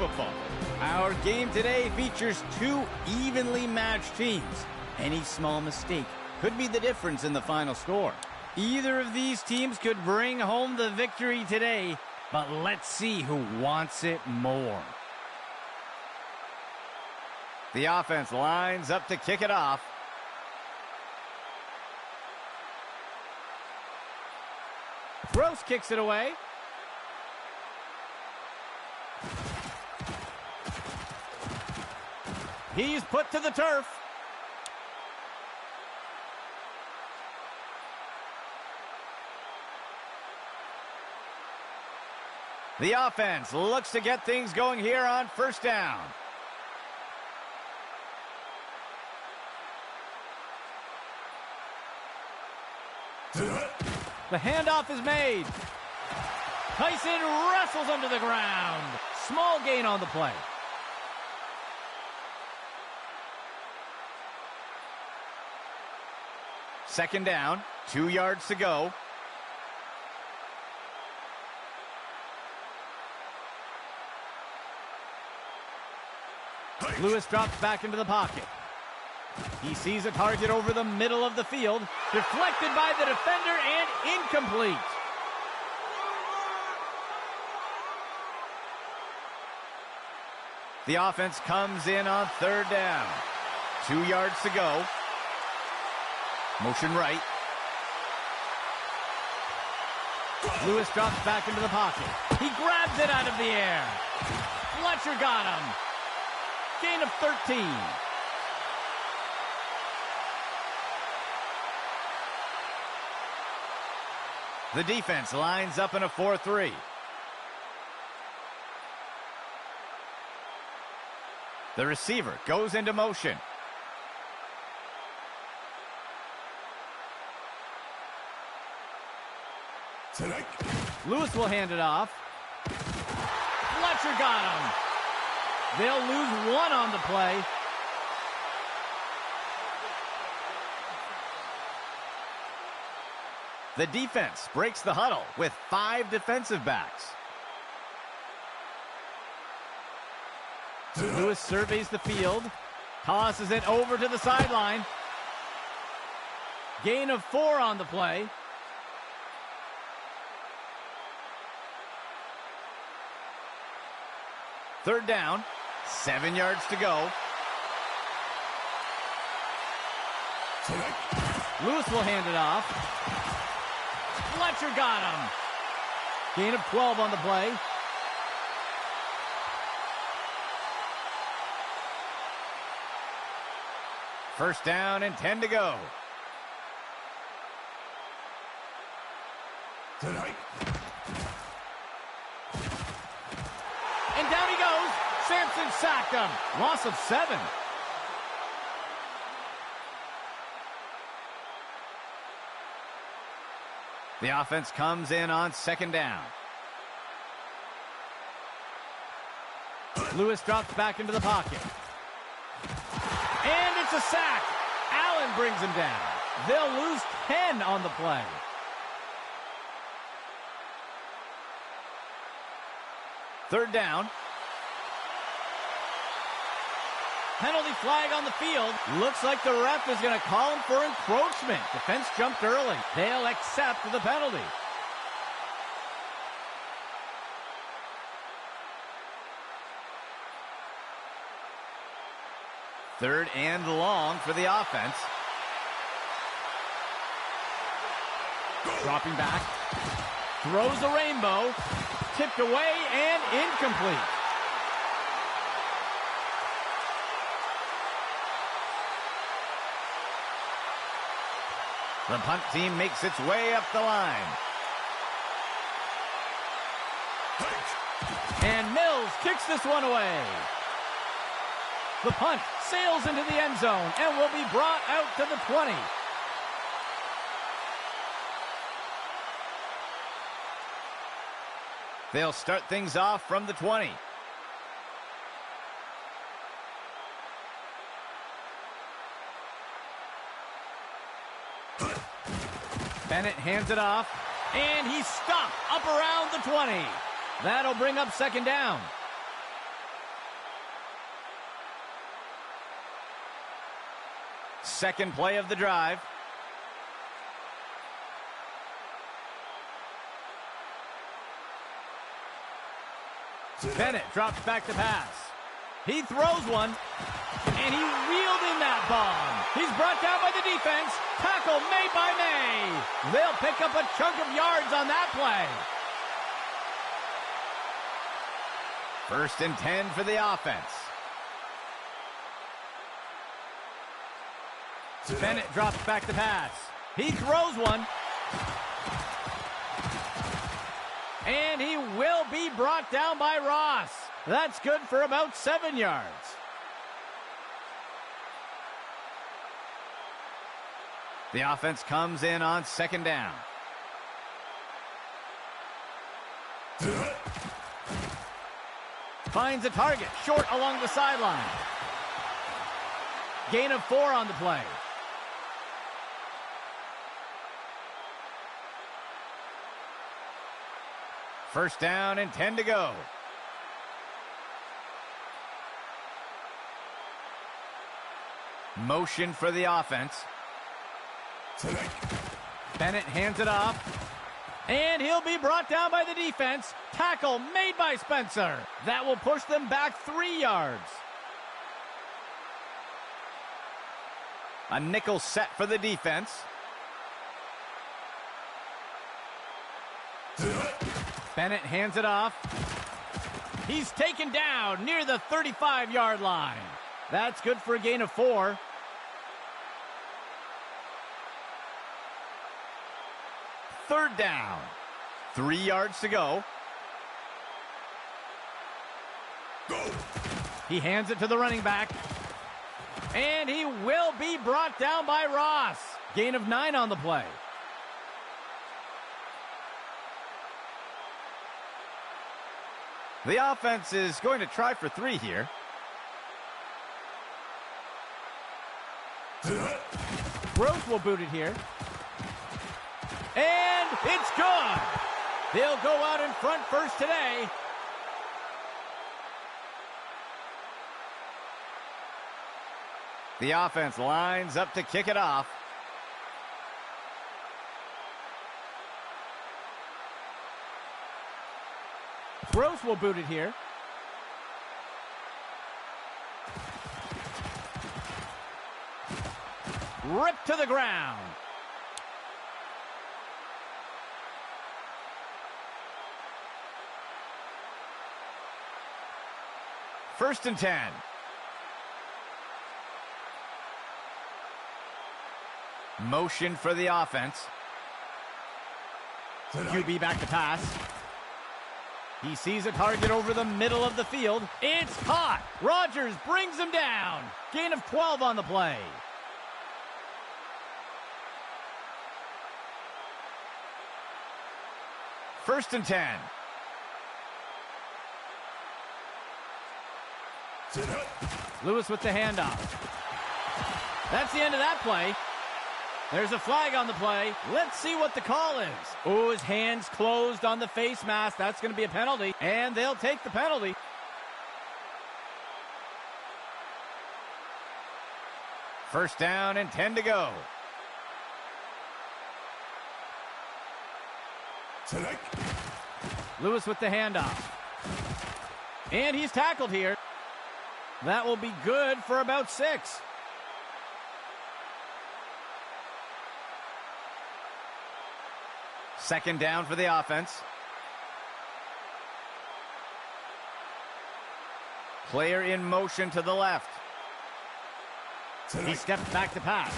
football. Our game today features two evenly matched teams. Any small mistake could be the difference in the final score. Either of these teams could bring home the victory today, but let's see who wants it more. The offense lines up to kick it off. Gross kicks it away. He's put to the turf. The offense looks to get things going here on first down. The handoff is made. Tyson wrestles under the ground. Small gain on the play. Second down, 2 yards to go. Lewis drops back into the pocket. He sees a target over the middle of the field. Deflected by the defender and incomplete. The offense comes in on third down. 2 yards to go. Motion right. Lewis drops back into the pocket. He grabs it out of the air. Fletcher got him. Gain of 13. The defense lines up in a 4-3. The receiver goes into motion. Tonight. Lewis will hand it off. Fletcher got him. They'll lose one on the play. The defense breaks the huddle with 5 defensive backs. Lewis surveys the field, tosses it over to the sideline. Gain of 4 on the play. Third down, 7 yards to go. Lewis will hand it off. Fletcher got him. Gain of 12 on the play. First down and 10 to go. Tonight. And down he goes. Sampson sacked him. Loss of 7. The offense comes in on second down. Lewis drops back into the pocket. And it's a sack. Allen brings him down. They'll lose 10 on the play. Third down. Penalty flag on the field. Looks like the ref is going to call him for encroachment. Defense jumped early. They'll accept the penalty. Third and long for the offense. Dropping back. Throws a rainbow. Tipped away and incomplete. The punt team makes its way up the line. And Mills kicks this one away. The punt sails into the end zone and will be brought out to the 20. They'll start things off from the 20. Bennett hands it off, and he's stopped up around the 20. That'll bring up second down. Second play of the drive. Bennett drops back to pass. He throws one, and he wheeled in that bomb. He's brought down by the defense. Tackle made by May. They'll pick up a chunk of yards on that play. 1st and 10 for the offense. Bennett drops back to pass. He throws one. And he will be brought down by Ross. That's good for about 7 yards. The offense comes in on 2nd down. Finds a target short along the sideline. Gain of 4 on the play. First down and 10 to go. Motion for the offense. Bennett hands it off. And he'll be brought down by the defense. Tackle made by Spencer. That will push them back 3 yards. A nickel set for the defense. Bennett hands it off. He's taken down near the 35-yard line. That's good for a gain of 4. Third down. 3 yards to go. He hands it to the running back. And he will be brought down by Ross. Gain of 9 on the play. The offense is going to try for 3 here. Gross will boot it here. And it's good. They'll go out in front first today. The offense lines up to kick it off. Gross will boot it here. Ripped to the ground. First and 10. Motion for the offense. QB back to pass. He sees a target over the middle of the field. It's caught. Rodgers brings him down. Gain of 12 on the play. First and 10. Lewis with the handoff. That's the end of that play. There's a flag on the play. Let's see what the call is. Oh, his hands closed on the face mask. That's going to be a penalty, and they'll take the penalty. First down and 10 to go. Lewis with the handoff. And he's tackled here. That will be good for about 6. Second down for the offense. Player in motion to the left. He steps back to pass.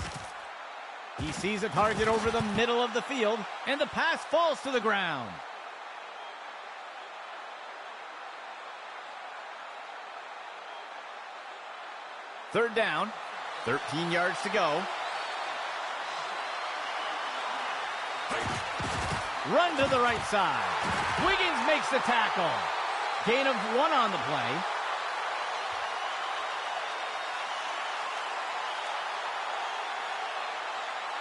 He sees a target over the middle of the field, and the pass falls to the ground. Third down, 13 yards to go. Run to the right side. Wiggins makes the tackle. Gain of 1 on the play.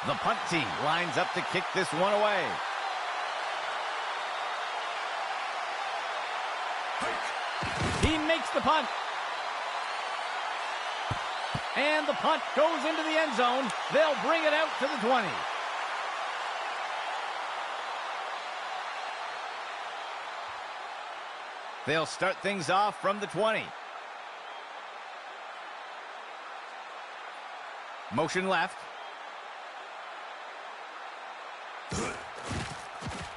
The punt team lines up to kick this one away. He makes the punt. And the punt goes into the end zone. They'll bring it out to the 20. They'll start things off from the 20. Motion left.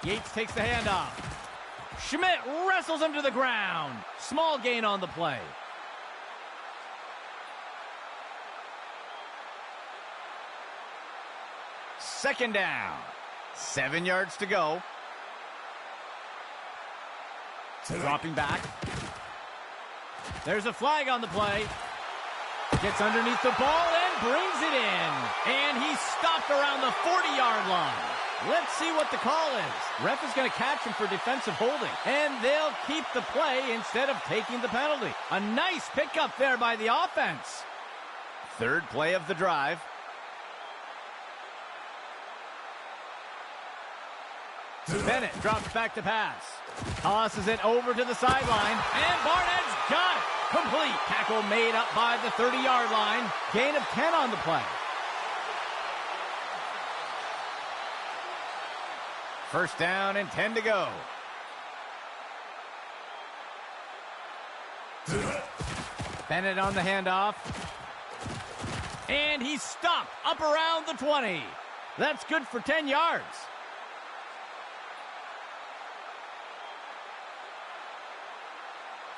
Yates takes the handoff. Schmidt wrestles him to the ground. Small gain on the play. Second down. 7 yards to go. Dropping back. There's a flag on the play. Gets underneath the ball and brings it in. And he's stopped around the 40-yard line. Let's see what the call is. Ref is going to catch him for defensive holding. And they'll keep the play instead of taking the penalty. A nice pickup there by the offense. Third play of the drive. Bennett drops back to pass. Tosses it over to the sideline. And Barnett's got it. Complete. Tackle made up by the 30-yard line. Gain of 10 on the play. First down and 10 to go. Bennett on the handoff. And he's stopped up around the 20. That's good for 10 yards.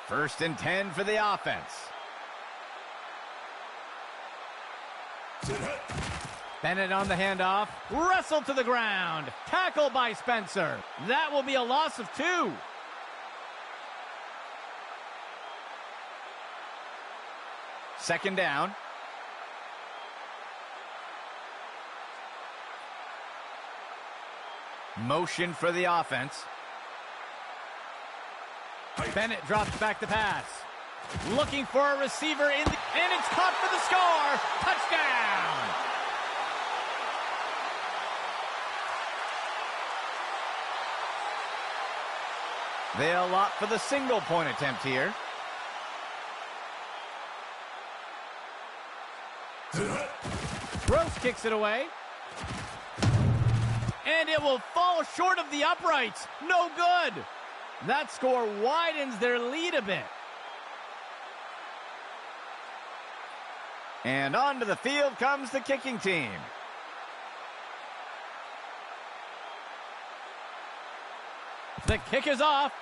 First and 10 for the offense. Bennett on the handoff. Wrestled to the ground. Tackle by Spencer. That will be a loss of 2. Second down. Motion for the offense. Bennett drops back to pass. Looking for a receiver and it's caught for the score. Touchdown! They'll opt for the single point attempt here. Gross kicks it away. And it will fall short of the uprights. No good. That score widens their lead a bit. And onto the field comes the kicking team. The kick is off.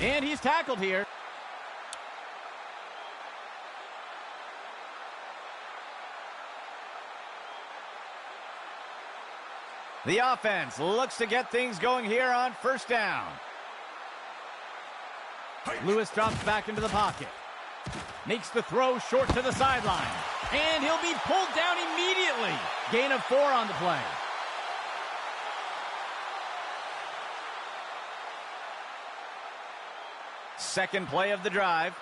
And he's tackled here. The offense looks to get things going here on first down. Lewis drops back into the pocket. Makes the throw short to the sideline. And he'll be pulled down immediately. Gain of 4 on the play. Second play of the drive.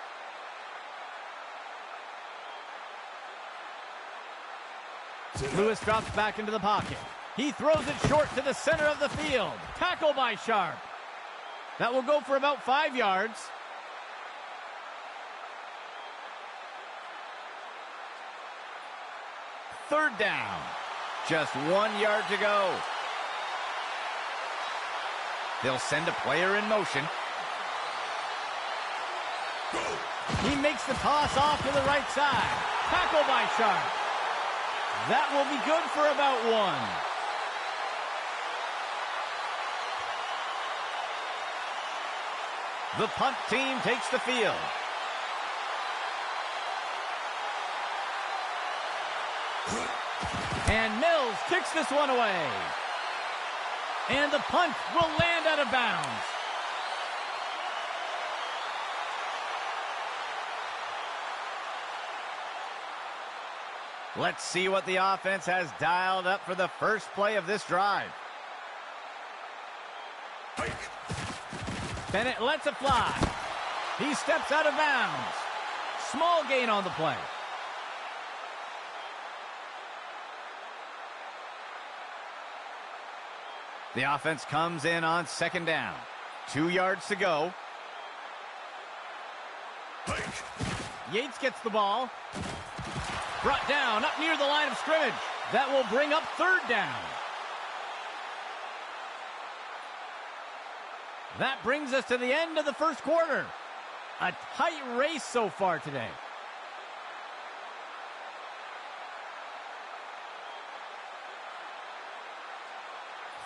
Lewis drops back into the pocket. He throws it short to the center of the field. Tackle by Sharp. That will go for about 5 yards. Third down. Just 1 yard to go. They'll send a player in motion. He makes the toss off to the right side. Tackle by Sharp. That will be good for about 1. The punt team takes the field. And Mills kicks this one away. And the punt will land out of bounds. Let's see what the offense has dialed up for the first play of this drive. Bennett lets it fly. He steps out of bounds. Small gain on the play. The offense comes in on second down. 2 yards to go. Yates gets the ball. Brought down up near the line of scrimmage. That will bring up 3rd down. That brings us to the end of the first quarter. A tight race so far today.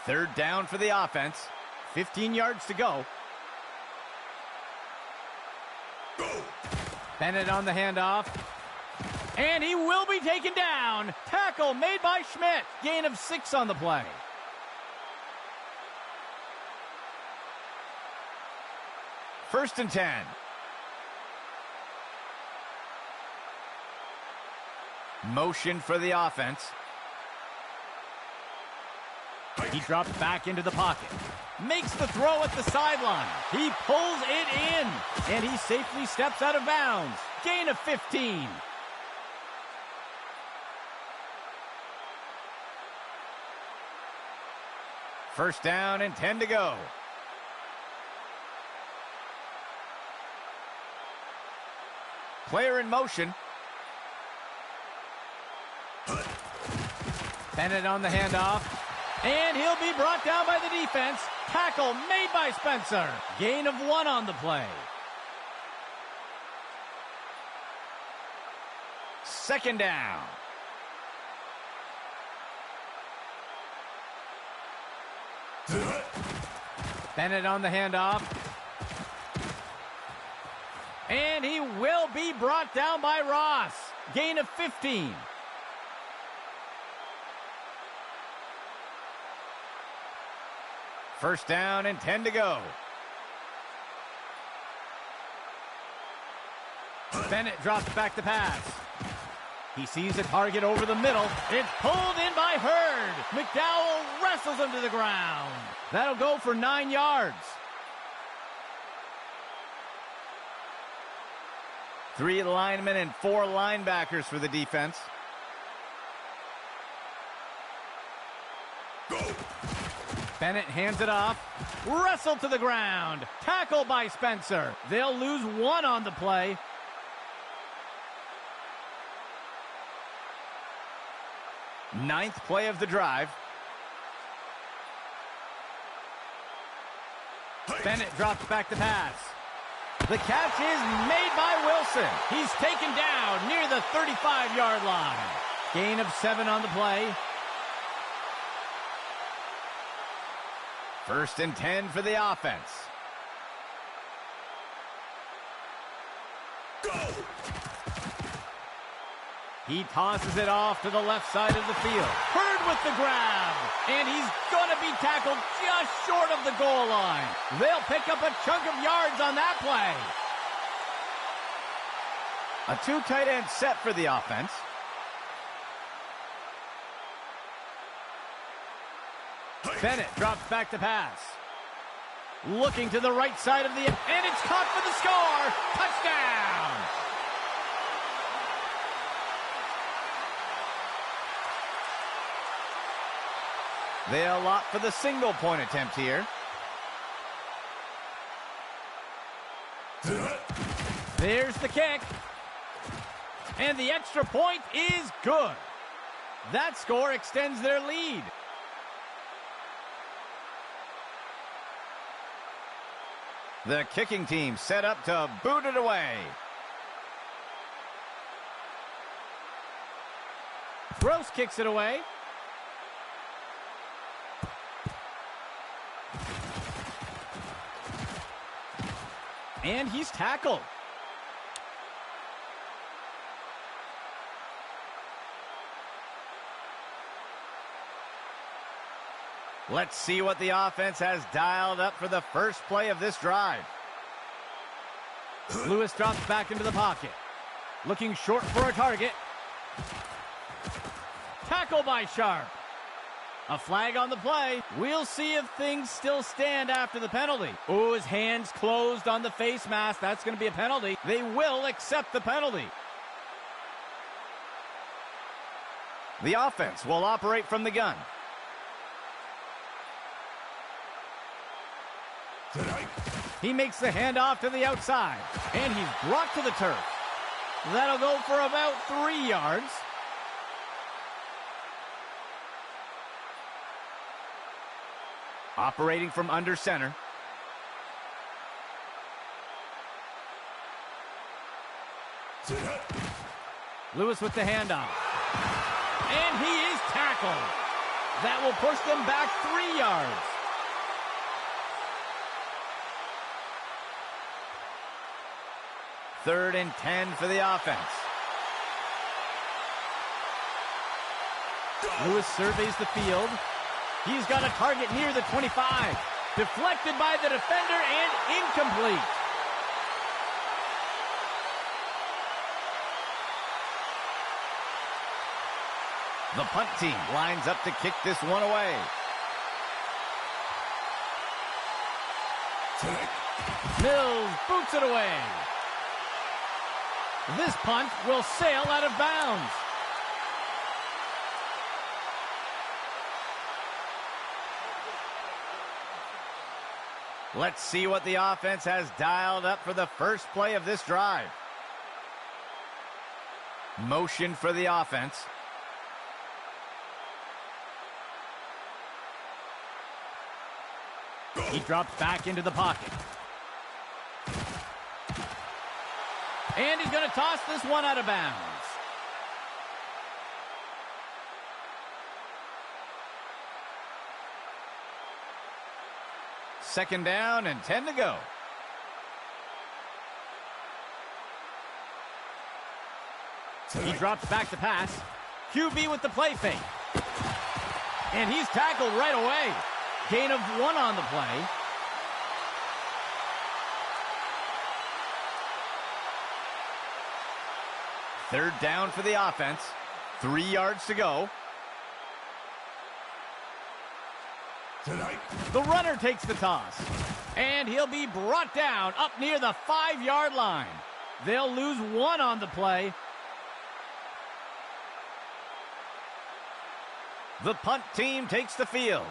Third down for the offense. 15 yards to go. Bennett on the handoff. And he will be taken down. Tackle made by Schmidt. Gain of 6 on the play. First and 10. Motion for the offense. He drops back into the pocket. Makes the throw at the sideline. He pulls it in. And he safely steps out of bounds. Gain of 15. First down and 10 to go. Player in motion. Bennett on the handoff. And he'll be brought down by the defense. Tackle made by Spencer. Gain of 1 on the play. Second down. Bennett on the handoff. And he will be brought down by Ross. Gain of 15. First down and 10 to go. Bennett drops back to pass. He sees a target over the middle. It's pulled in by Hurd. McDowell wrestles him to the ground. That'll go for 9 yards. 3 linemen and 4 linebackers for the defense. Go. Bennett hands it off. Wrestled to the ground. Tackle by Spencer. They'll lose 1 on the play. Ninth play of the drive. Bennett drops back to pass. The catch is made by Wilson. He's taken down near the 35-yard line. Gain of 7 on the play. First and 10 for the offense. Go! He tosses it off to the left side of the field. Hurd with the grab. And he's going to be tackled just short of the goal line. They'll pick up a chunk of yards on that play. A 2 tight end set for the offense. Bennett drops back to pass. Looking to the right side of the end. And it's caught for the score. Touchdown. They'll opt for the single point attempt here. There's the kick. And the extra point is good. That score extends their lead. The kicking team set up to boot it away. Gross kicks it away. And he's tackled. Let's see what the offense has dialed up for the first play of this drive. Lewis drops back into the pocket. Looking short for a target. Tackle by Sharp. A flag on the play. We'll see if things still stand after the penalty. Oh, his hands closed on the face mask. That's going to be a penalty. They will accept the penalty. The offense will operate from the gun. He makes the handoff to the outside, and he's brought to the turf. That'll go for about 3 yards. Operating from under center. Lewis with the handoff. And he is tackled. That will push them back 3 yards. Third and 10 for the offense. Lewis surveys the field. He's got a target near the 25. Deflected by the defender and incomplete. The punt team lines up to kick this one away. Mills boots it away. This punt will sail out of bounds. Let's see what the offense has dialed up for the first play of this drive. Motion for the offense. He drops back into the pocket. And he's going to toss this one out of bounds. Second down and 10 to go. He drops back to pass. QB with the play fake. And he's tackled right away. Gain of 1 on the play. Third down for the offense. 3 yards to go. The runner takes the toss. And he'll be brought down up near the 5-yard line. They'll lose 1 on the play. The punt team takes the field.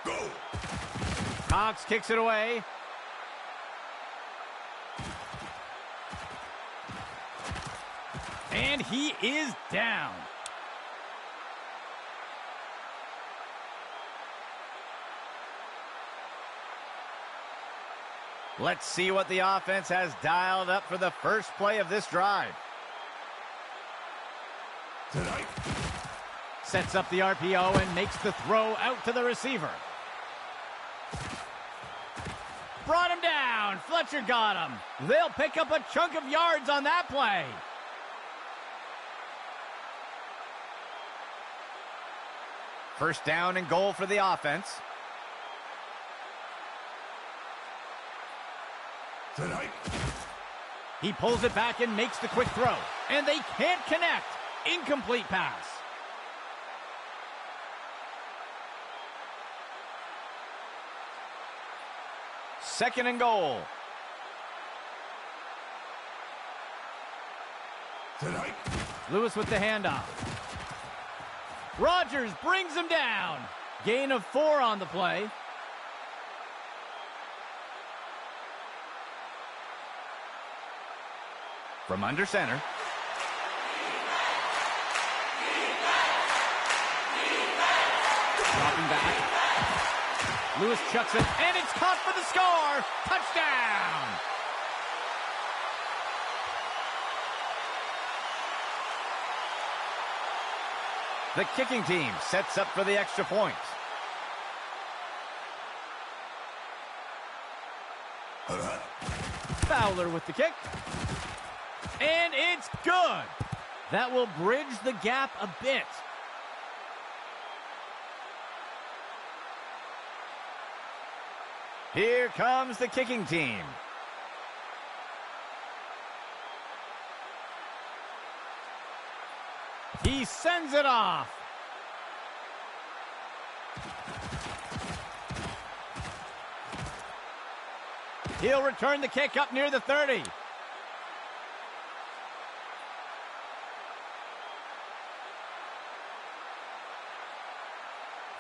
Go. Cox kicks it away. And he is down. Let's see what the offense has dialed up for the first play of this drive. Sets up the RPO and makes the throw out to the receiver. Brought him down. Fletcher got him. They'll pick up a chunk of yards on that play. First down and goal for the offense. He pulls it back and makes the quick throw. And they can't connect. Incomplete pass. Second and goal. Lewis with the handoff. Rodgers brings him down. Gain of 4 on the play. From under center. Dropping back. Lewis chucks it, and it's caught for the score. Touchdown! The kicking team sets up for the extra point. Fowler with the kick. And it's good. That will bridge the gap a bit. Here comes the kicking team. He sends it off. He'll return the kick up near the 30.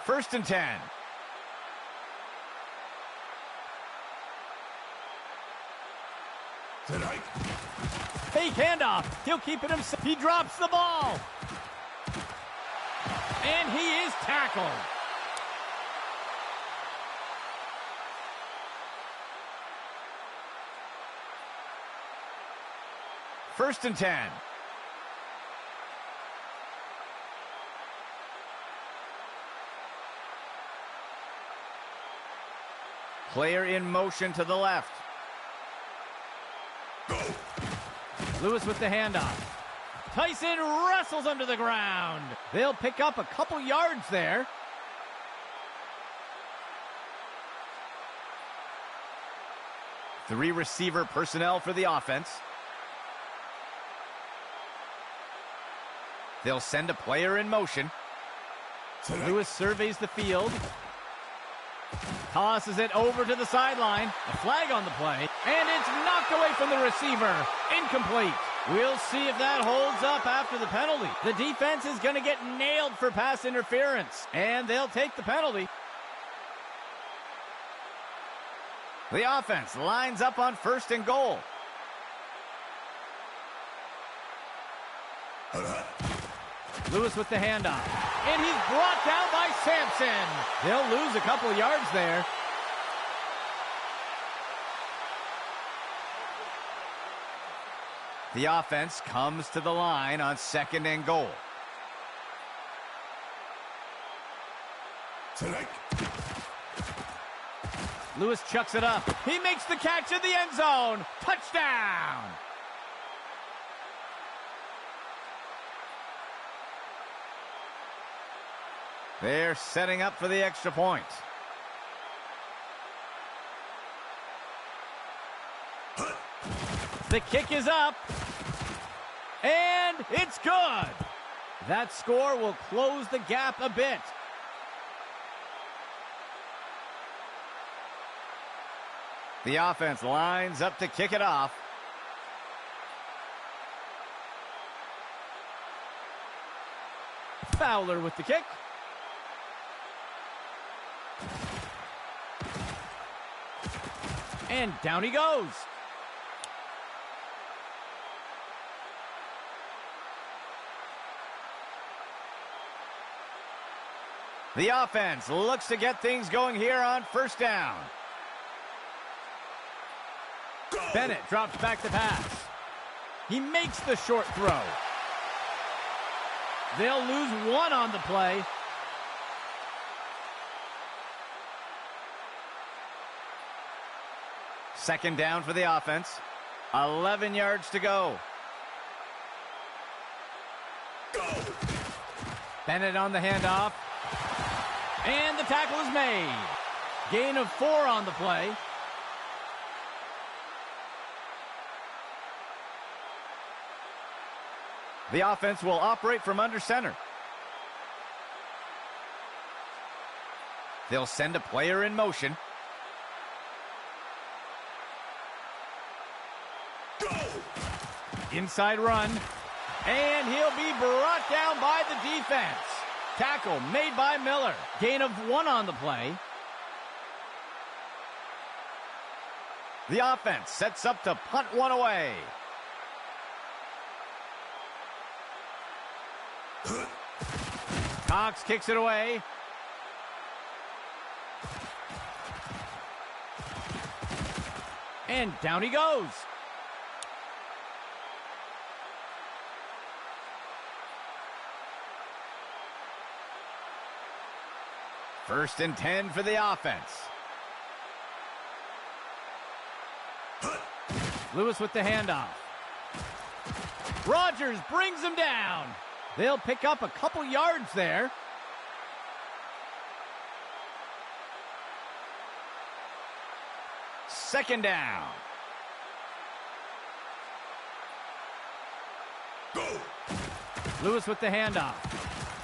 First and 10. Tonight. Fake handoff. He'll keep it himself. He drops the ball. And he is tackled. First and 10. Player in motion to the left. Go. Lewis with the handoff. Tyson wrestles under the ground. They'll pick up a couple yards there. Three receiver personnel for the offense. They'll send a player in motion. Tonight. Lewis surveys the field. Tosses it over to the sideline. A flag on the play. And it's knocked away from the receiver. Incomplete. We'll see if that holds up after the penalty. The defense is going to get nailed for pass interference. And they'll take the penalty. The offense lines up on first and goal. Lewis with the handoff. And he's brought down by Sampson. They'll lose a couple yards there. The offense comes to the line on second and goal. Tonight. Lewis chucks it up. He makes the catch in the end zone. Touchdown! They're setting up for the extra point. The kick is up. And it's good. That score will close the gap a bit. The offense lines up to kick it off. Fowler with the kick. And down he goes. The offense looks to get things going here on first down. Go. Bennett drops back to pass. He makes the short throw. They'll lose one on the play. Second down for the offense. 11 yards to go. Go. Bennett on the handoff. And the tackle is made. Gain of 4 on the play. The offense will operate from under center. They'll send a player in motion. Go. Inside run. And he'll be brought down by the defense. Tackle made by Miller. Gain of 1 on the play. The offense sets up to punt one away. Cox kicks it away. And down he goes. First and 10 for the offense. Lewis with the handoff. Rodgers brings him down. They'll pick up a couple yards there. Second down. Go. Lewis with the handoff.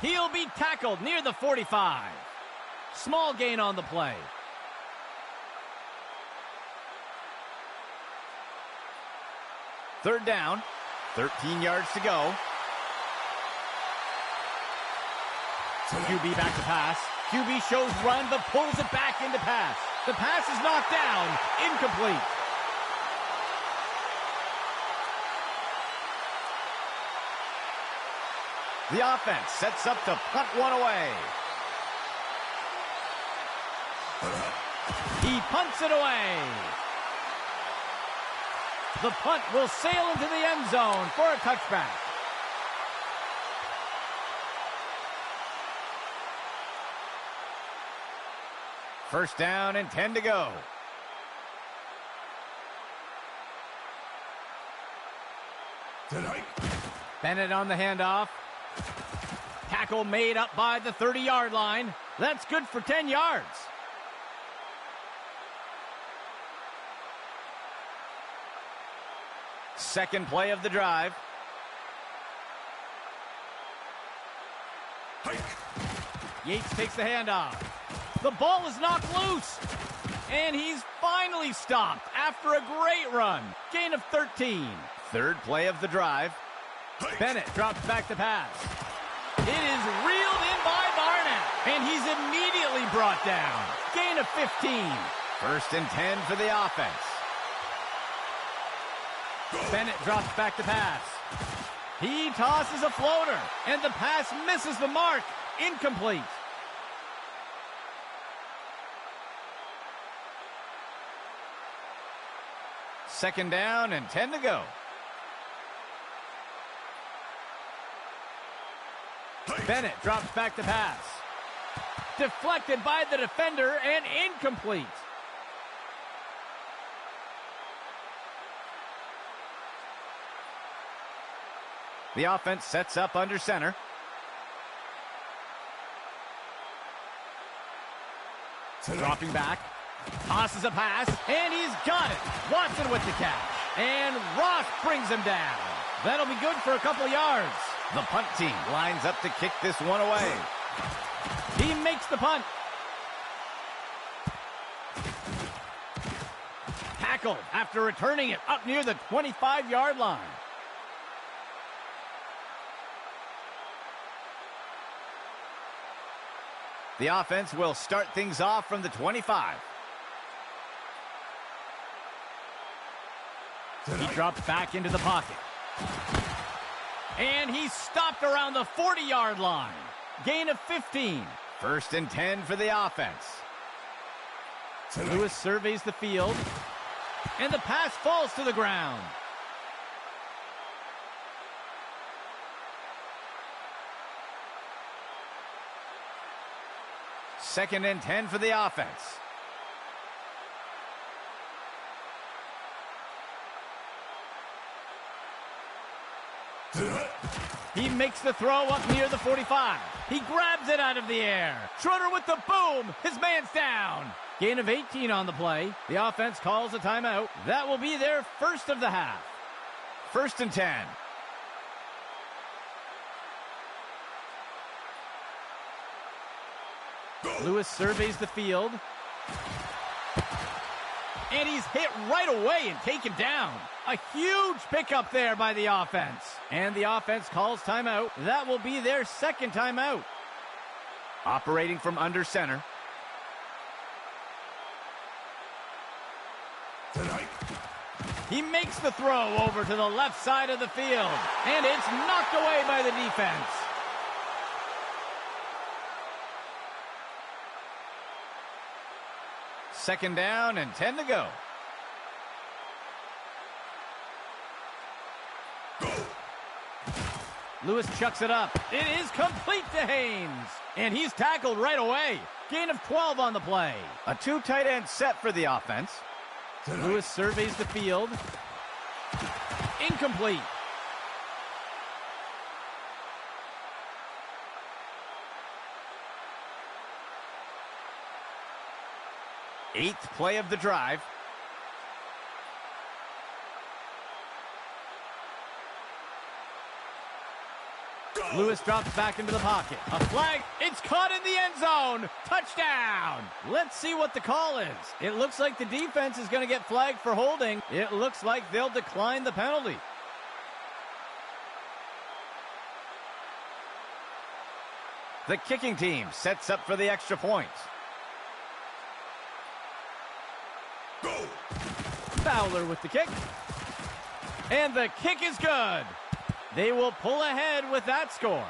He'll be tackled near the 45. Small gain on the play. Third down. 13 yards to go. QB back to pass. QB shows run, but pulls it back into pass. The pass is knocked down. Incomplete. The offense sets up to punt one away. He punts it away. The punt will sail into the end zone for a touchback. First down and 10 to go. Tonight. Bennett on the handoff. Tackle made up by the 30-yard line. That's good for 10 yards. Second play of the drive. Hike. Yates takes the handoff. The ball is knocked loose. And he's finally stopped after a great run. Gain of 13. Third play of the drive. Hike. Bennett drops back to pass. It is reeled in by Barnett. And he's immediately brought down. Gain of 15. First and 10 for the offense. Bennett drops back to pass. He tosses a floater, and the pass misses the mark. Incomplete. Second down and 10 to go. Bennett drops back to pass. Deflected by the defender and incomplete. The offense sets up under center. Dropping back. Tosses a pass, and he's got it. Watson with the catch. And Ross brings him down. That'll be good for a couple yards. The punt team lines up to kick this one away. He makes the punt. Tackled after returning it up near the 25-yard line. The offense will start things off from the 25. He drops back into the pocket. And he's stopped around the 40-yard line. Gain of 15. First and 10 for the offense. Lewis surveys the field. And the pass falls to the ground. Second and 10 for the offense. He makes the throw up near the 45. He grabs it out of the air. Schroeder with the boom. His man's down. Gain of 18 on the play. The offense calls a timeout. That will be their first of the half. First and 10. Lewis surveys the field. And he's hit right away and taken down. A huge pickup there by the offense. And the offense calls timeout. That will be their second timeout. Operating from under center. Tonight. He makes the throw over to the left side of the field. And it's knocked away by the defense. Second down and 10 to go. Lewis chucks it up. It is complete to Haynes. And he's tackled right away. Gain of 12 on the play. A two tight end set for the offense. Lewis surveys the field. Incomplete. Eighth play of the drive. Lewis drops back into the pocket. A flag. It's caught in the end zone. Touchdown. Let's see what the call is. It looks like the defense is going to get flagged for holding. It looks like they'll decline the penalty. The kicking team sets up for the extra point. Go! Fowler with the kick. And the kick is good. They will pull ahead with that score.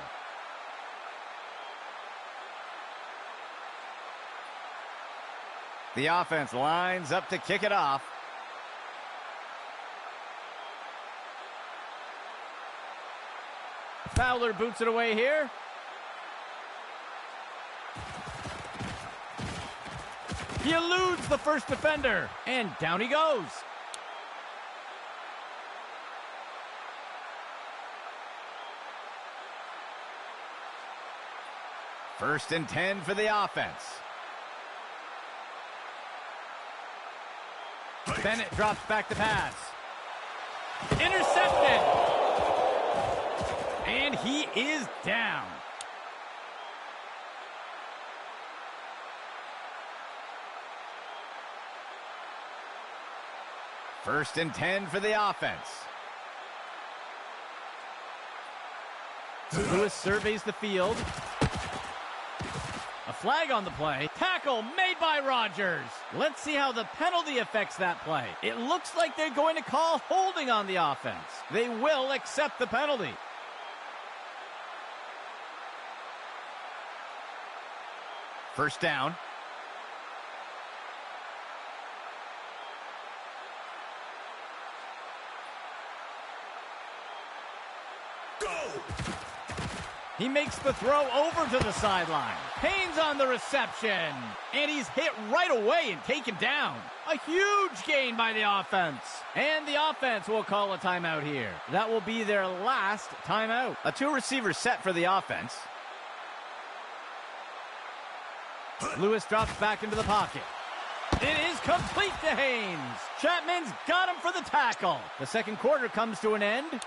The offense lines up to kick it off. Fowler boots it away here. He eludes the first defender, and down he goes. First and 10 for the offense. Bennett drops back to pass. Intercepted. And he is down. First and 10 for the offense. Lewis surveys the field. A flag on the play. Tackle made by Rodgers. Let's see how the penalty affects that play. It looks like they're going to call holding on the offense. They will accept the penalty. First down. Go! He makes the throw over to the sideline. Payne's on the reception. And he's hit right away and taken down. A huge gain by the offense. And the offense will call a timeout here. That will be their last timeout. A two-receiver set for the offense. Lewis drops back into the pocket. It is complete to Haynes. Chapman's got him for the tackle. The second quarter comes to an end.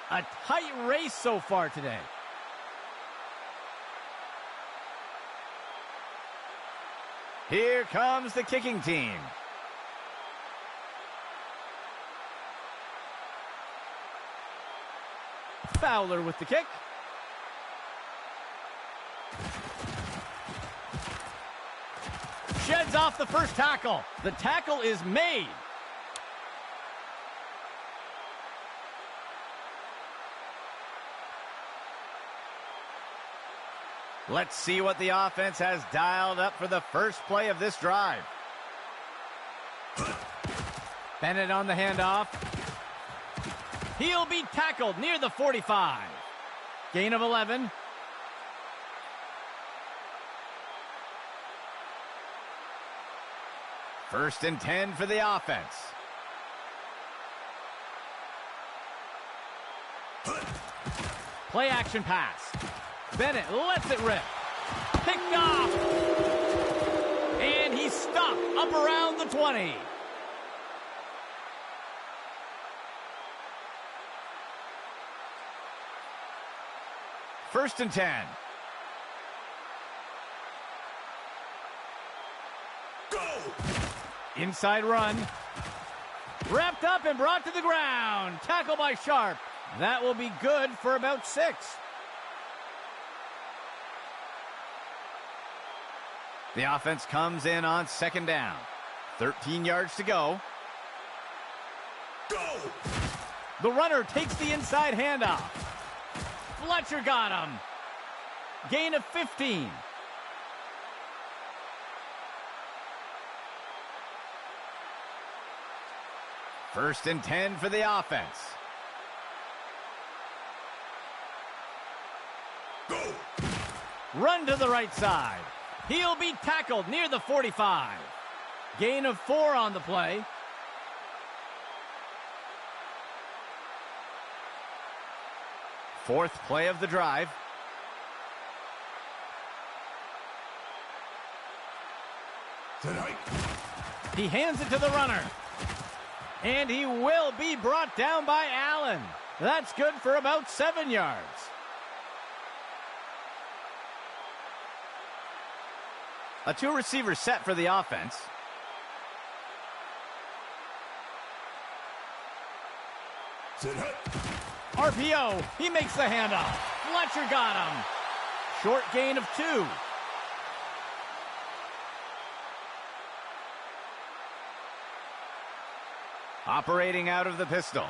A tight race so far today. Here comes the kicking team. Fowler with the kick. Sheds off the first tackle. The tackle is made. Let's see what the offense has dialed up for the first play of this drive. Bennett on the handoff. He'll be tackled near the 45. Gain of 11. First and 10 for the offense. Play action pass. Bennett lets it rip. Picked off. And he's stopped up around the 20. First and 10. Go! Inside run. Wrapped up and brought to the ground. Tackle by Sharp. That will be good for about 6. The offense comes in on second down. 13 yards to go. Go! The runner takes the inside handoff. Fletcher got him. Gain of 15. First and 10 for the offense. Go! Run to the right side. He'll be tackled near the 45. Gain of 4 on the play. Fourth play of the drive. Tonight. He hands it to the runner. And he will be brought down by Allen. That's good for about 7 yards. A two-receiver set for the offense. Tonight. RPO. He makes the handoff. Fletcher got him. short gain of 2. Operating out of the pistol.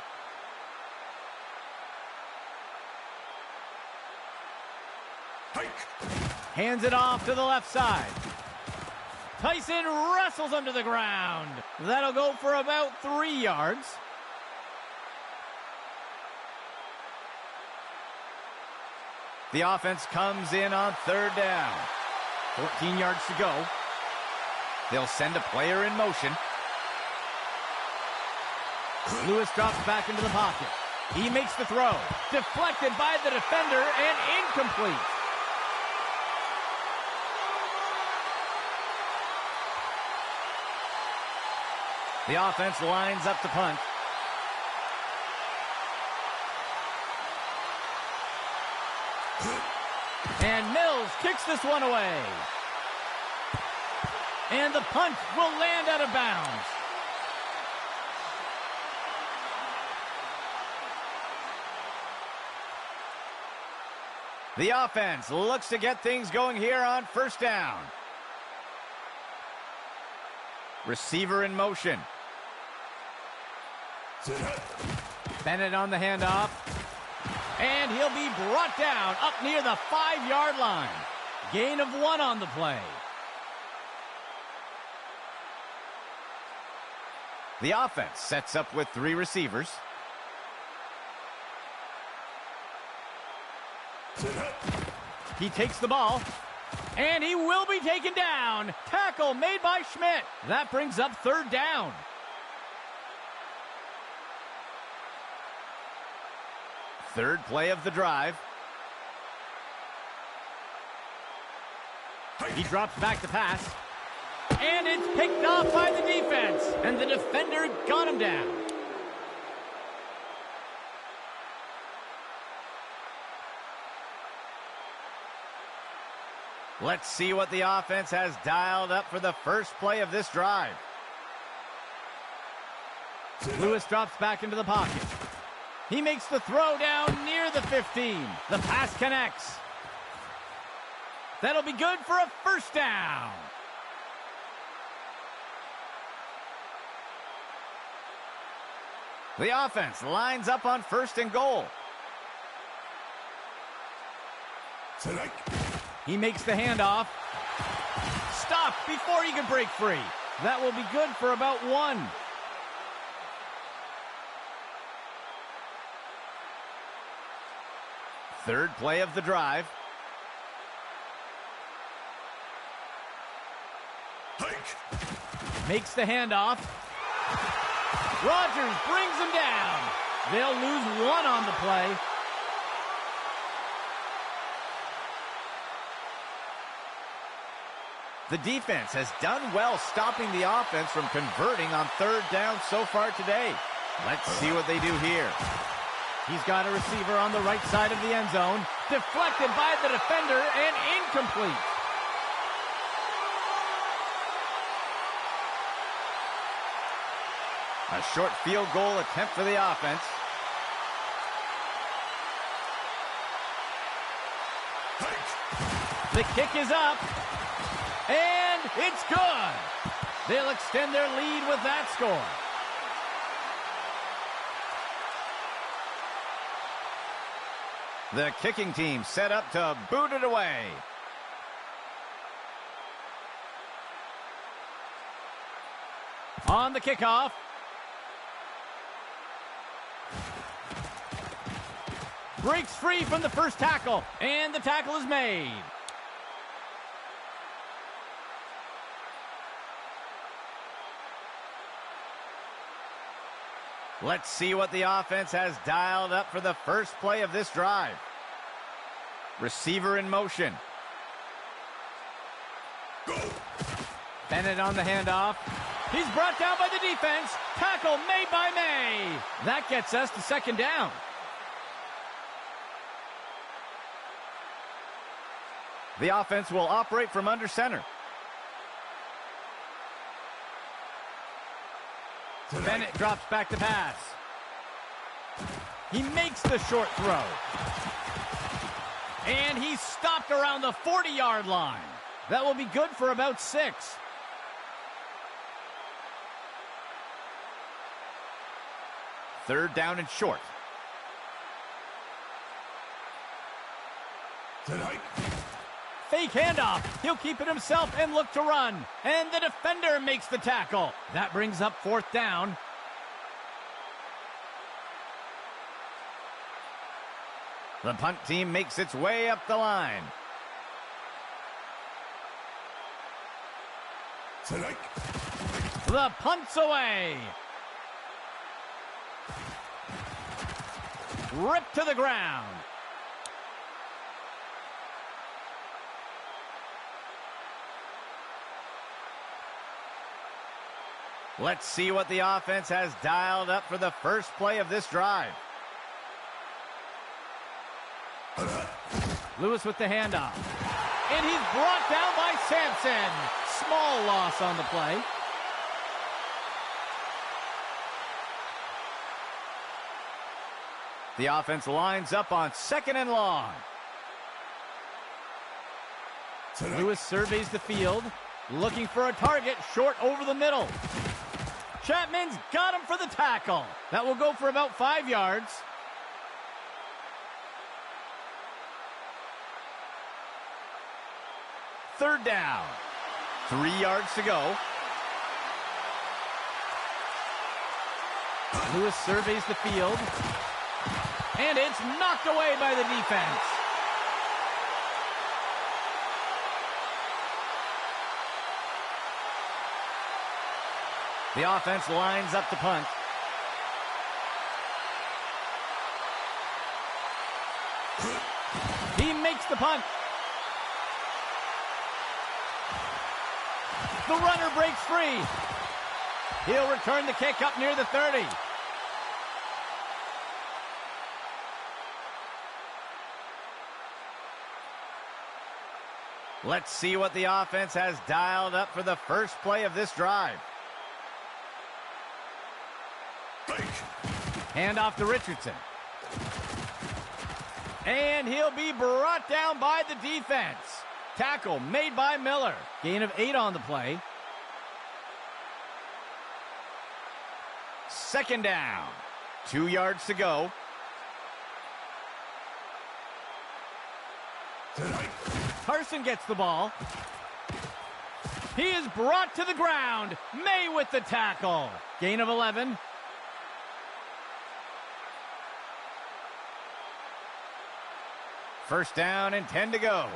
Hike. Hands it off to the left side. Tyson wrestles him to the ground. That'll go for about 3 yards. The offense comes in on 3rd down. 14 yards to go. They'll send a player in motion. Lewis drops back into the pocket. He makes the throw. Deflected by the defender and incomplete. The offense lines up to punt. And Mills kicks this one away. And the punt will land out of bounds. The offense looks to get things going here on 1st down. Receiver in motion. Bennett on the handoff. And he'll be brought down up near the 5-yard line. Gain of 1 on the play. The offense sets up with 3 receivers. He takes the ball. And he will be taken down. Tackle made by Schmidt. That brings up 3rd down. Third play of the drive. He drops back to pass. And it's picked off by the defense. And the defender got him down. Let's see what the offense has dialed up for the first play of this drive. Lewis drops back into the pocket. He makes the throw down near the 15. The pass connects. That'll be good for a 1st down. The offense lines up on 1st and goal. He makes the handoff. Stopped before he can break free. That will be good for about 1. Third play of the drive. Makes the handoff. Rodgers brings him down. They'll lose 1 on the play. The defense has done well stopping the offense from converting on 3rd down so far today. Let's see what they do here. He's got a receiver on the right side of the end zone. Deflected by the defender and incomplete. A short field goal attempt for the offense. The kick is up. And it's good. They'll extend their lead with that score. The kicking team set up to boot it away. On the kickoff. Breaks free from the first tackle. And the tackle is made. Let's see what the offense has dialed up for the first play of this drive. Receiver in motion. Go. Bennett on the handoff. He's brought down by the defense. Tackle made by May. That gets us to 2nd down. The offense will operate from under center. Bennett drops back to pass. He makes the short throw. And he's stopped around the 40-yard line. That will be good for about 6. Third down and short. Tonight. Fake handoff. He'll keep it himself and look to run. And the defender makes the tackle. That brings up 4th down. The punt team makes its way up the line. Tonight. The punt's away. Ripped to the ground. Let's see what the offense has dialed up for the first play of this drive. Lewis with the handoff. And he's brought down by Sampson. Small loss on the play. The offense lines up on 2nd and long. Tonight. Lewis surveys the field, looking for a target short over the middle. Chapman's got him for the tackle. That will go for about 5 yards. Third down. 3 yards to go. Lewis surveys the field. And it's knocked away by the defense. The offense lines up to punt. He makes the punt. The runner breaks free. He'll return the kick up near the 30. Let's see what the offense has dialed up for the first play of this drive. Hand off to Richardson. And he'll be brought down by the defense. Tackle made by Miller. Gain of 8 on the play. 2nd down. 2 yards to go. Carson gets the ball. He is brought to the ground. May with the tackle. Gain of 11. First down and 10 to go.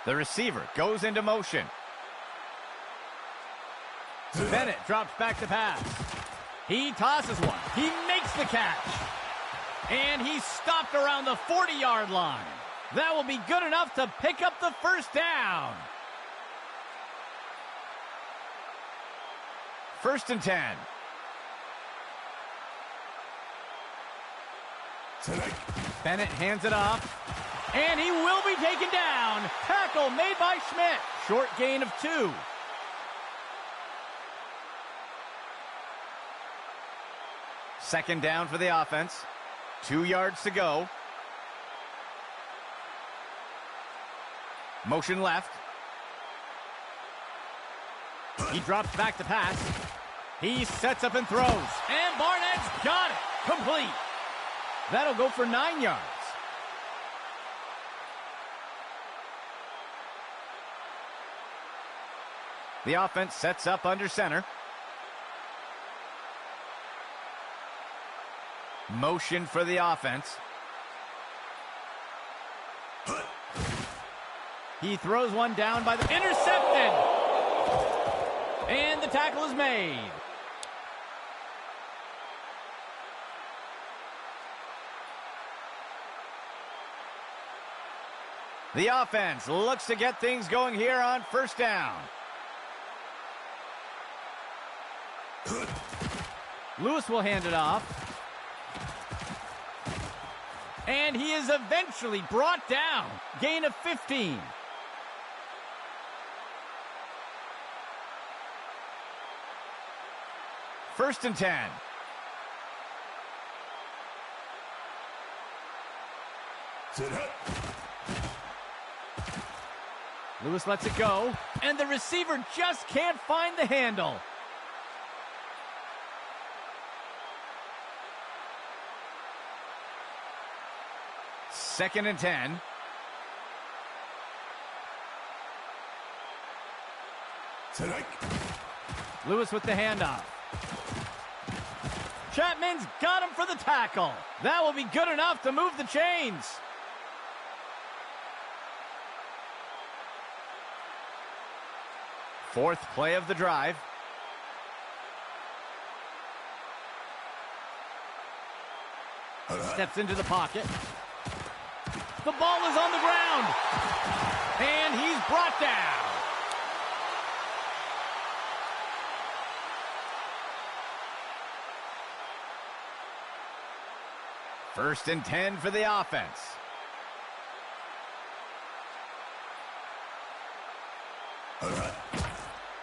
The receiver goes into motion. Bennett drops back to pass. He tosses one. He makes the catch. And he's stopped around the 40-yard line. That will be good enough to pick up the first down. 1st and 10. Bennett hands it off. And he will be taken down. Tackle made by Schmidt. Short gain of 2. Second down for the offense. 2 yards to go. Motion left. He drops back to pass. He sets up and throws. And Barnett's got it. Complete. That'll go for 9 yards. The offense sets up under center. Motion for the offense. He throws one down by the... Intercepted! And the tackle is made. The offense looks to get things going here on first down. Lewis will hand it off. And he is eventually brought down. Gain of 15. First and 10. Sit up. Lewis lets it go, and the receiver just can't find the handle. Second and 10. Tonight. Lewis with the handoff. Chapman's got him for the tackle. That will be good enough to move the chains. Fourth play of the drive. Steps into the pocket. The ball is on the ground. And he's brought down. First and 10 for the offense.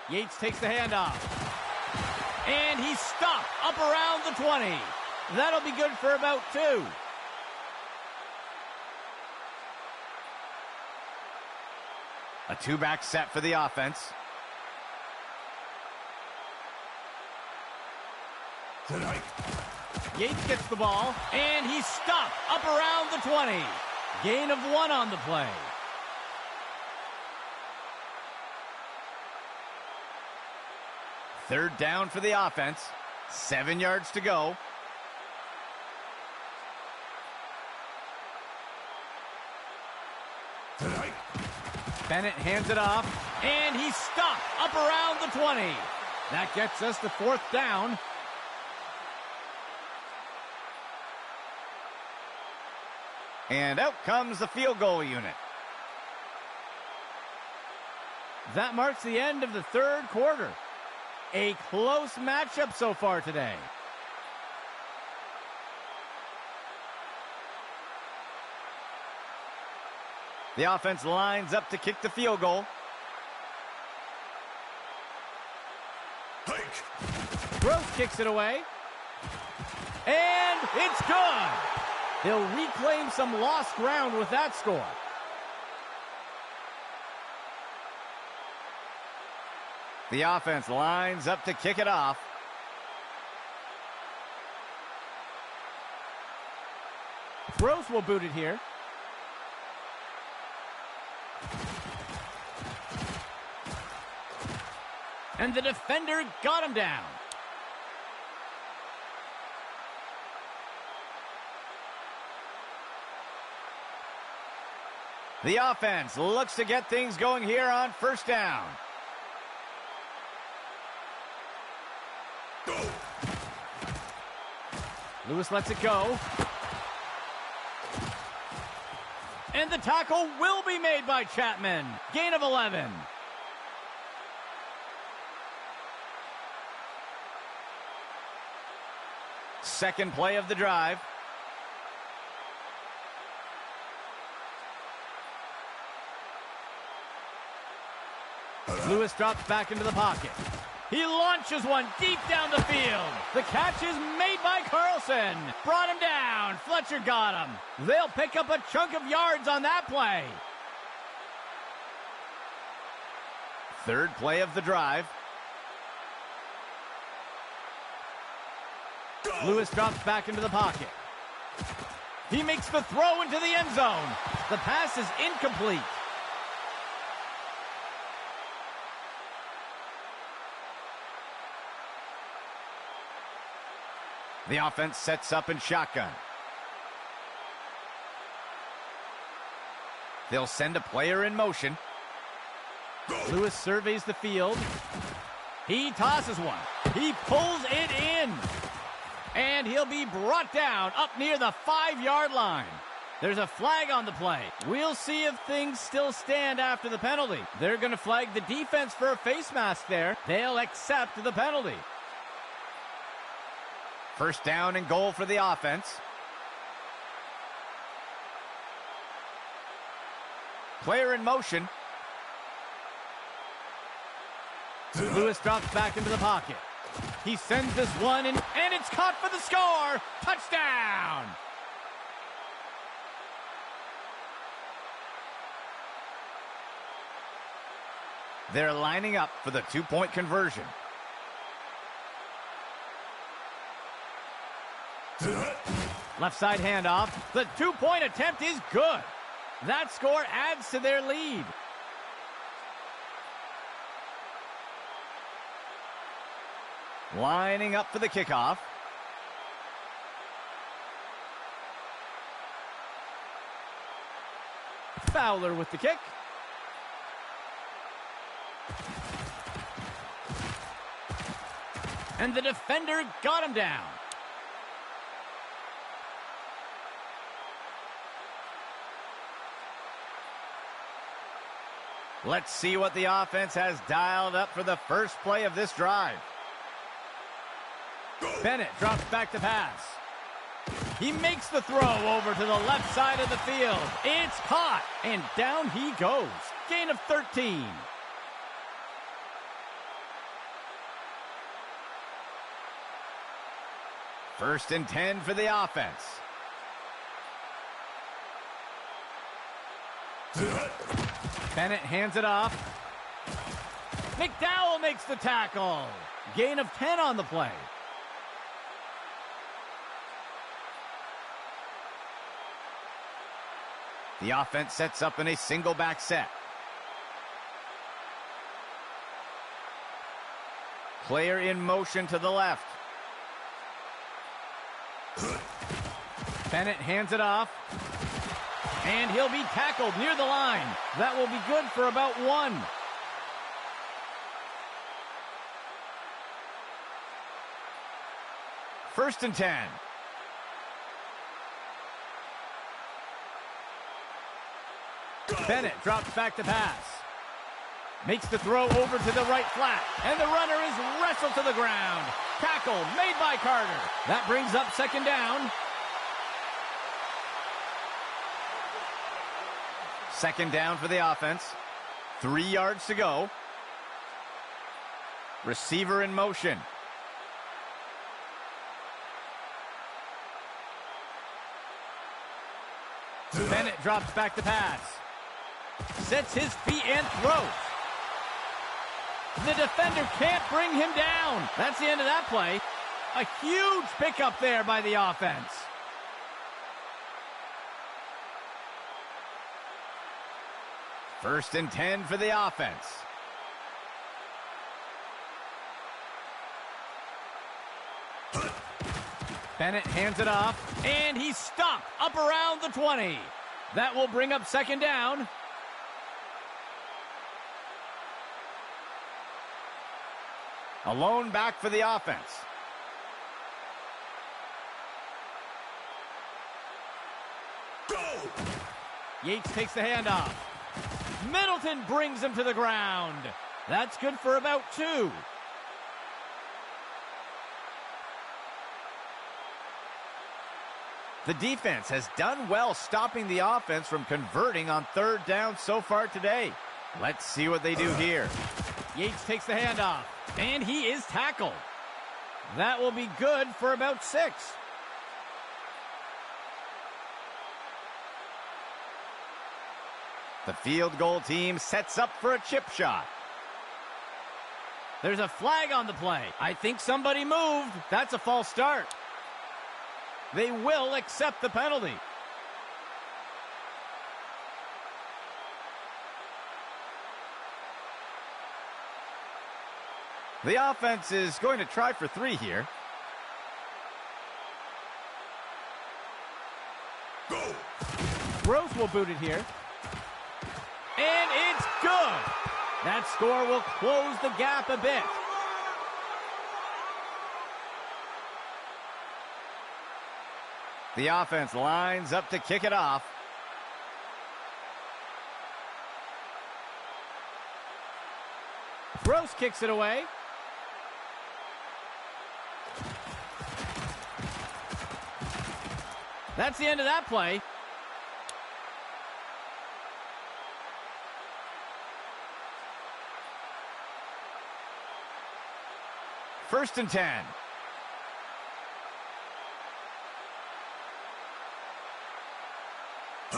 Yates takes the handoff. And he's stopped up around the 20. That'll be good for about 2. A 2-back set for the offense. Tonight. Yates gets the ball, and he's stopped up around the 20. Gain of 1 on the play. Third down for the offense. 7 yards to go. Tonight. Bennett hands it off, and he's stopped up around the 20. That gets us to 4th down. And out comes the field goal unit. That marks the end of the 3rd quarter. A close matchup so far today. The offense lines up to kick the field goal. Hike. Gross kicks it away. And it's good. He'll reclaim some lost ground with that score. The offense lines up to kick it off. Gross will boot it here. And the defender got him down. The offense looks to get things going here on 1st down. Go. Lewis lets it go. And the tackle will be made by Chapman. Gain of 11. Second play of the drive. Lewis drops back into the pocket. He launches one deep down the field. The catch is made by Carlson. Brought him down. Fletcher got him. They'll pick up a chunk of yards on that play. Third play of the drive. Go. Lewis drops back into the pocket. He makes the throw into the end zone. The pass is incomplete. The offense sets up in shotgun. They'll send a player in motion. Go. Lewis surveys the field. He tosses one. He pulls it in. And he'll be brought down up near the 5-yard line. There's a flag on the play. We'll see if things still stand after the penalty. They're going to flag the defense for a face mask there. They'll accept the penalty. First down and goal for the offense. Player in motion. Lewis drops back into the pocket. He sends this one in, and it's caught for the score. Touchdown! They're lining up for the two-point conversion. Left side handoff. The two-point attempt is good. That score adds to their lead. Lining up for the kickoff. Fowler with the kick. And the defender got him down. Let's see what the offense has dialed up for the first play of this drive. Bennett drops back to pass. He makes the throw over to the left side of the field. It's caught, and down he goes. Gain of 13. First and 10 for the offense. Bennett hands it off. McDowell makes the tackle. Gain of 10 on the play. The offense sets up in a single back set. Player in motion to the left. Bennett hands it off. And he'll be tackled near the line. That will be good for about 1. First and 10. Bennett drops back to pass. Makes the throw over to the right flat. And the runner is wrestled to the ground. Tackle made by Carter. That brings up second down. Second down for the offense. 3 yards to go. Receiver in motion. Bennett drops back to pass. Sets his feet and throws. The defender can't bring him down. That's the end of that play. A huge pickup there by the offense. First and 10 for the offense. Bennett hands it off, and he's stopped up around the 20. That will bring up second down. A lone back for the offense. Go! Yates takes the handoff. Middleton brings him to the ground. That's good for about 2. The defense has done well stopping the offense from converting on third down so far today. Let's see what they do here. Yates takes the handoff, and he is tackled. That will be good for about 6. The field goal team sets up for a chip shot. There's a flag on the play. I think somebody moved. That's a false start. They will accept the penalty. The offense is going to try for 3 here. Go! Gross will boot it here. And it's good. That score will close the gap a bit. The offense lines up to kick it off. Gross kicks it away. That's the end of that play. First and 10.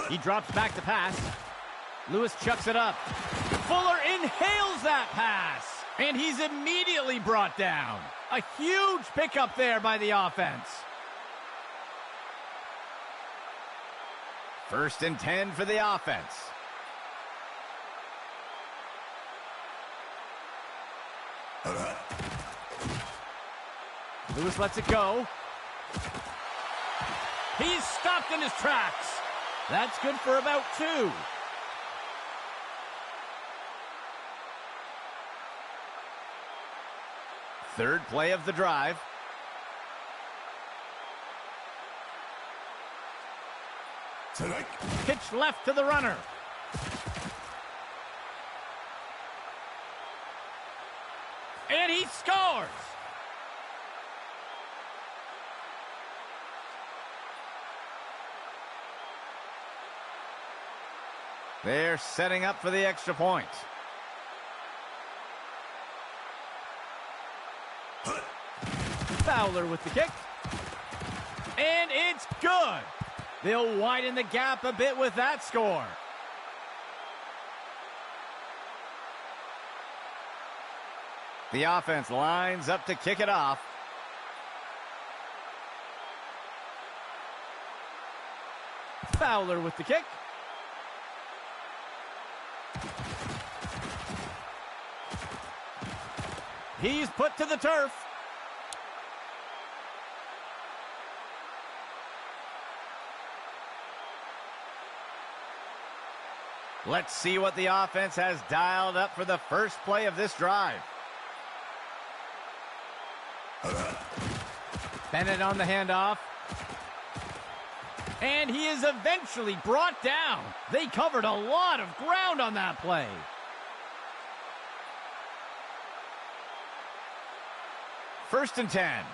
He drops back to pass. Lewis chucks it up. Fuller inhales that pass. And he's immediately brought down. A huge pickup there by the offense. 1st and 10 for the offense. Lewis lets it go. He's stopped in his tracks. That's good for about 2. Third play of the drive. Tonight. Pitch left to the runner. And he scores. They're setting up for the extra point. Fowler with the kick. And it's good. They'll widen the gap a bit with that score. The offense lines up to kick it off. Fowler with the kick. He's put to the turf. Let's see what the offense has dialed up for the first play of this drive. Bennett on the handoff. And he is eventually brought down. They covered a lot of ground on that play. First and 10.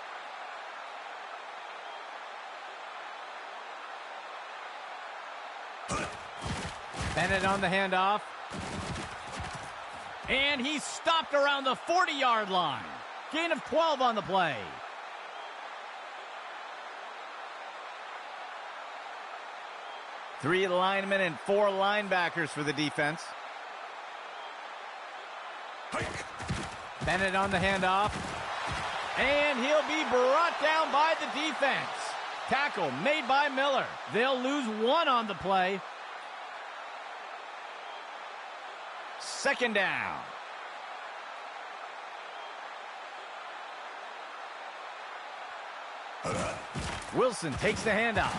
Bennett on the handoff. And he's stopped around the 40-yard line. Gain of 12 on the play. Three linemen and 4 linebackers for the defense. Bennett on the handoff. And he'll be brought down by the defense. Tackle made by Miller. They'll lose 1 on the play. Second down. Wilson takes the handoff.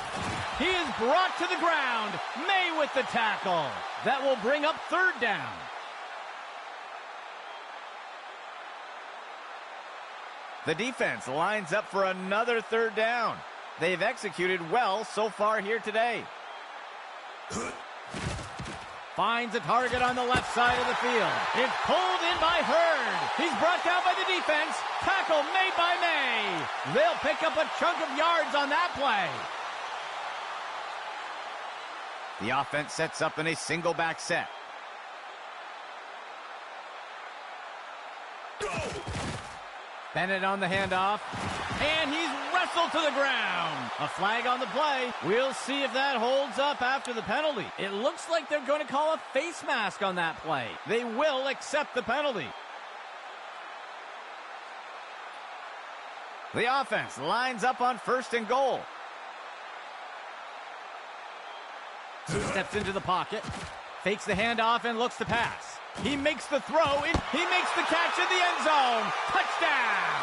He is brought to the ground. May with the tackle. That will bring up third down. The defense lines up for another third down. They've executed well so far here today. Finds a target on the left side of the field. It's pulled in by Hurd. He's brought down by the defense. Tackle made by May. They'll pick up a chunk of yards on that play. The offense sets up in a single back set. Bennett on the handoff. And he's wrestled to the ground. A flag on the play. We'll see if that holds up after the penalty. It looks like they're going to call a face mask on that play. They will accept the penalty. The offense lines up on first and goal. Steps into the pocket. Fakes the handoff and looks to pass. He makes the throw, and he makes the catch in the end zone. Touchdown!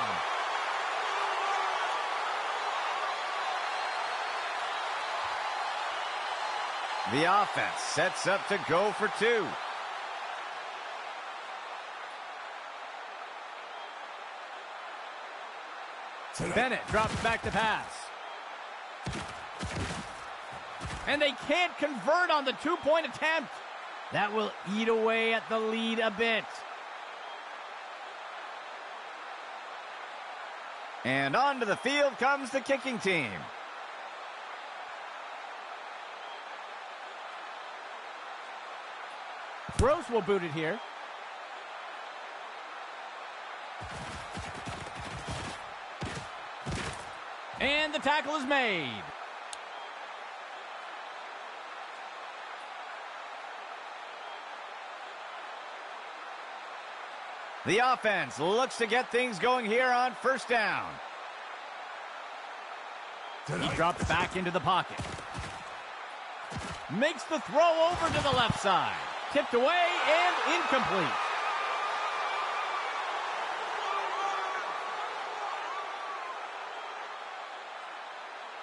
The offense sets up to go for 2. Bennett drops back to pass. And they can't convert on the 2-point attempt. That will eat away at the lead a bit. And onto the field comes the kicking team. Gross will boot it here. And the tackle is made. The offense looks to get things going here on first down. He drops back into the pocket. Makes the throw over to the left side. Tipped away and incomplete.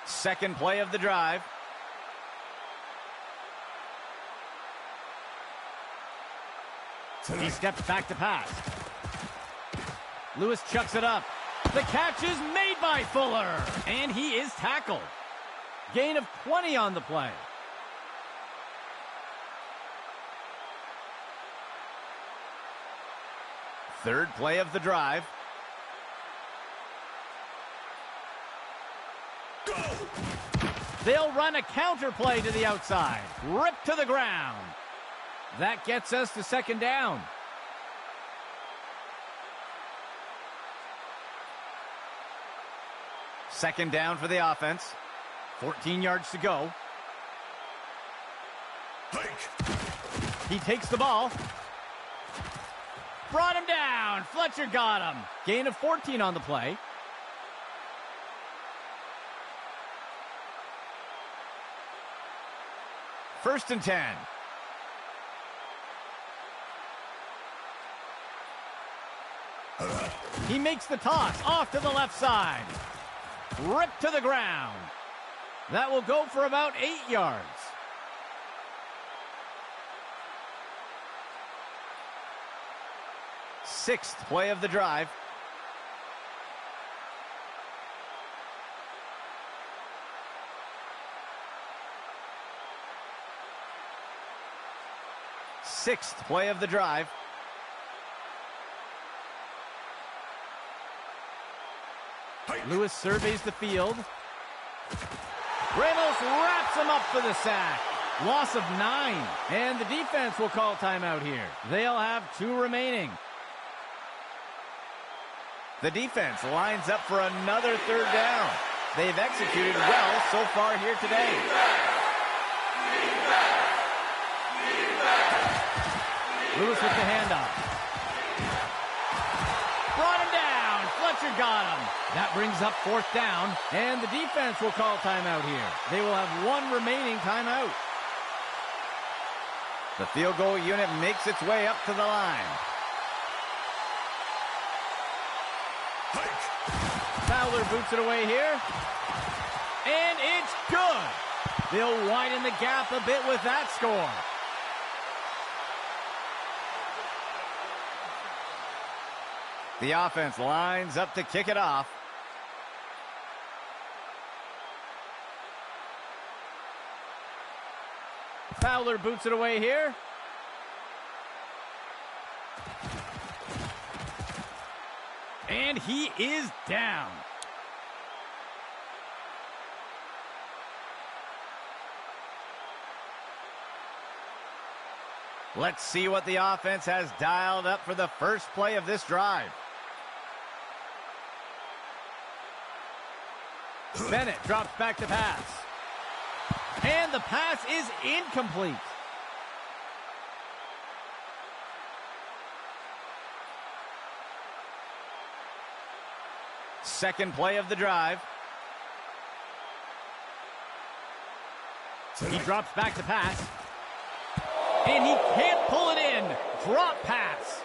Second play of the drive. He steps back to pass. Lewis chucks it up. The catch is made by Fuller. And he is tackled. Gain of 20 on the play. Third play of the drive. Go! They'll run a counter play to the outside. Ripped to the ground. That gets us to second down. Second down for the offense. 14 yards to go. Hike. He takes the ball. Brought him down. Fletcher got him. Gain of 14 on the play. First and 10. He makes the toss off to the left side. Ripped to the ground. That will go for about 8 yards. Sixth play of the drive. Sixth play of the drive. Lewis surveys the field. Reynolds wraps him up for the sack. Loss of 9. And the defense will call timeout here. They'll have 2 remaining. The defense lines up for another third down. They've executed well so far here today. Lewis with the handoff. Brought him down. Fletcher got him. That brings up fourth down, and the defense will call timeout here. They will have 1 remaining timeout. The field goal unit makes its way up to the line. Fowler boots it away here. And it's good. They'll widen the gap a bit with that score. The offense lines up to kick it off. Fowler boots it away here. And he is down. Let's see what the offense has dialed up for the first play of this drive. Bennett drops back to pass. And the pass is incomplete. Second play of the drive. He drops back to pass. And he can't pull it in. Drop pass.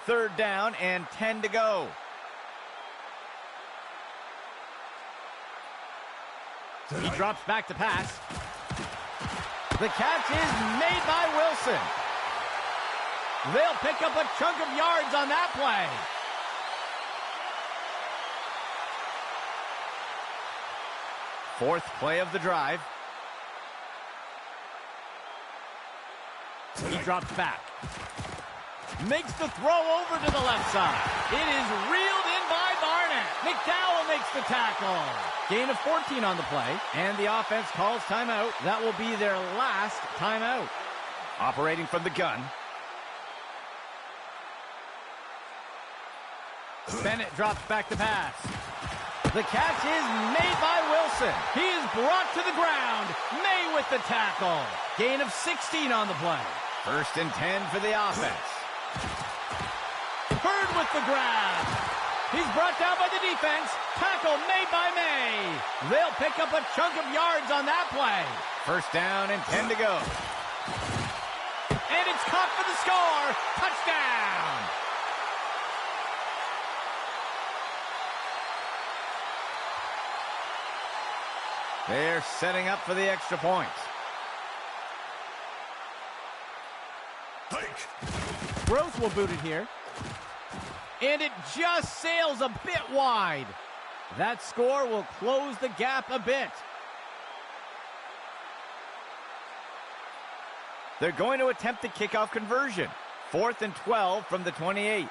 Third down and 10 to go. He drops back to pass. The catch is made by Wilson. They'll pick up a chunk of yards on that play. Fourth play of the drive. He drops back. Makes the throw over to the left side. It is reeled in by Barnett. McDowell makes the tackle. Gain of 14 on the play, and the offense calls timeout. That will be their last timeout. Operating from the gun. Bennett drops back to pass. The catch is made by Wilson. He is brought to the ground. May with the tackle. Gain of 16 on the play. 1st and 10 for the offense. Bird with the grab. He's brought down by the defense. Tackle made by May. They'll pick up a chunk of yards on that play. 1st down and 10 to go. And it's caught for the score. Touchdown. They're setting up for the extra point. Gross will boot it here. And it just sails a bit wide. That score will close the gap a bit. They're going to attempt the kickoff conversion. 4th and 12 from the 28.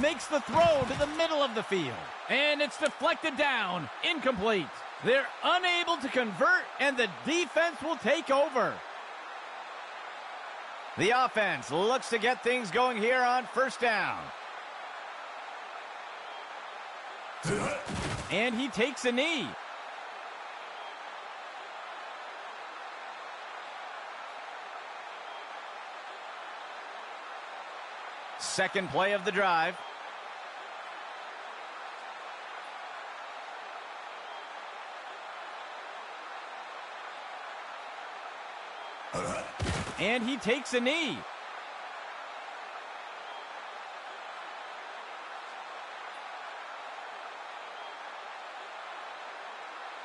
Makes the throw to the middle of the field. And it's deflected down. Incomplete. They're unable to convert, and the defense will take over. The offense looks to get things going here on 1st down. And he takes a knee. Second play of the drive. And he takes a knee.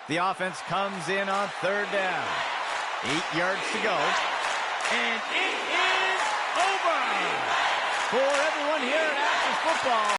The offense comes in on 3rd down. 8 yards to go. And it is over. For everyone here at Access Football.